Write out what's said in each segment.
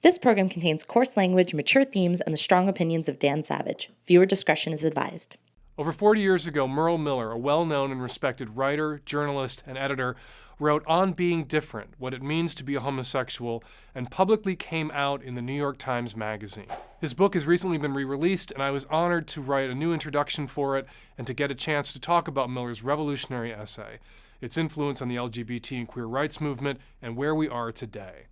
This program contains coarse language, mature themes, and the strong opinions of Dan Savage. Viewer discretion is advised. Over 40 years ago, Merle Miller, a well-known and respected writer, journalist, and editor, wrote On Being Different, What It Means to Be a Homosexual, and publicly came out in the New York Times Magazine. His book has recently been re-released, and I was honored to write a new introduction for it and to get a chance to talk about Miller's revolutionary essay, its influence on the LGBT and queer rights movement, and where we are today.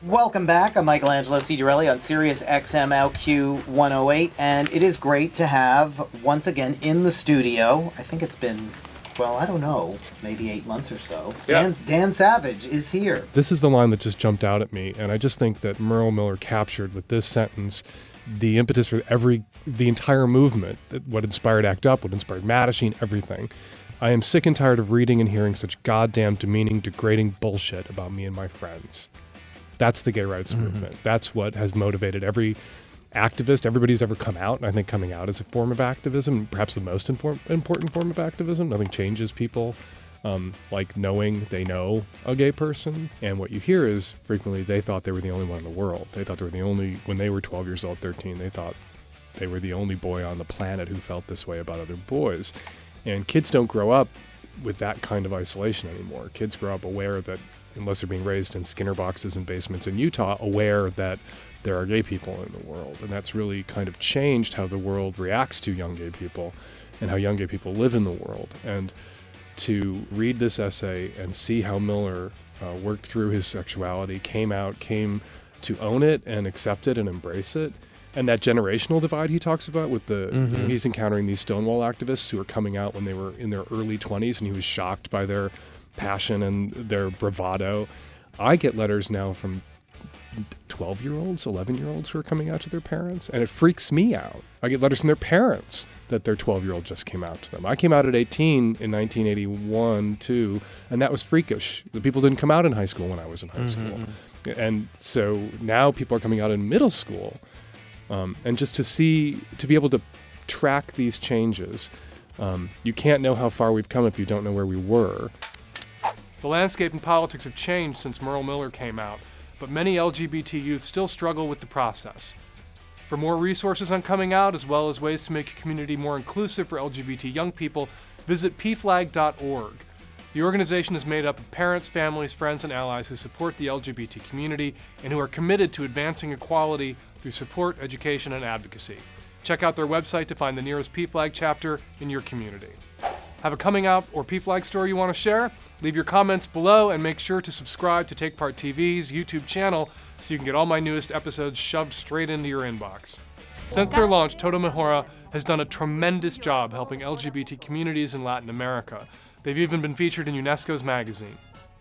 Welcome back. I'm Michelangelo Ciarelli on Sirius XM LQ 108, and it is great to have, once again, in the studio, I think it's been, well, I don't know, maybe 8 months or so, Yeah. Dan Savage is here. This is the line that just jumped out at me, and I just think that Merle Miller captured with this sentence the impetus for the entire movement, what inspired ACT UP, what inspired Mattachine, everything. I am sick and tired of reading and hearing such goddamn demeaning, degrading bullshit about me and my friends. That's the gay rights movement. That's what has motivated every activist. Everybody's ever come out, and I think coming out is a form of activism, perhaps the most important form of activism. Nothing changes people like knowing they know a gay person. And what you hear is frequently they thought they were the only one in the world. They thought they were the only, when they were 12 years old, 13, they thought they were the only boy on the planet who felt this way about other boys. And kids don't grow up with that kind of isolation anymore. Kids grow up aware that, unless they're being raised in Skinner boxes and basements in Utah, aware that there are gay people in the world. And that's really kind of changed how the world reacts to young gay people and how young gay people live in the world. And to read this essay and see how Miller worked through his sexuality, came to own it and accept it and embrace it. And that generational divide he talks about with the, you know, he's encountering these Stonewall activists who were coming out when they were in their early 20s, and he was shocked by their passion and their bravado. I get letters now from 12-year-olds, 11-year-olds who are coming out to their parents, and it freaks me out. I get letters from their parents that their 12-year-old just came out to them. I came out at 18 in 1981 too, and that was freakish. The people didn't come out in high school when I was in high school. And so now people are coming out in middle school. And just to be able to track these changes, you can't know how far we've come if you don't know where we were. The landscape and politics have changed since Merle Miller came out, but many LGBT youth still struggle with the process. For more resources on coming out, as well as ways to make your community more inclusive for LGBT young people, visit pflag.org. The organization is made up of parents, families, friends, and allies who support the LGBT community and who are committed to advancing equality through support, education, and advocacy. Check out their website to find the nearest PFLAG chapter in your community. Have a coming out or PFLAG story you want to share? Leave your comments below and make sure to subscribe to TakePart TV's YouTube channel so you can get all my newest episodes shoved straight into your inbox. Since their launch, Toto Mejora has done a tremendous job helping LGBT communities in Latin America. They've even been featured in UNESCO's magazine.